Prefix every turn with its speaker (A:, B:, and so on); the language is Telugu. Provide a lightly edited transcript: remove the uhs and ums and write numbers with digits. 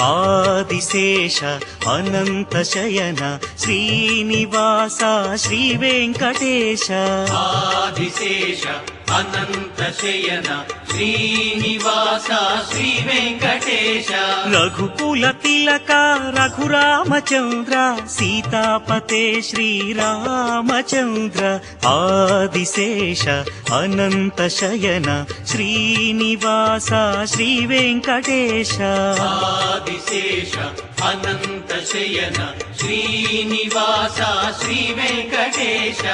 A: ఆదిశేష అనంత శయన శ్రీనివాస శ్రీ వెంకటేశ
B: ఆదిశేష అనంత శయన శ్రీనివాస శ్రీ వెంకటేశ
A: రఘుకుల తిలక రఘురామచంద్ర సీతాపతే శ్రీరామచంద్ర ఆదిశేష అనంత శయన శ్రీనివాస శ్రీ వెంకటేశ
B: ఆదిశేష అనంత శయన శ్రీనివాస శ్రీ వెంకటేశ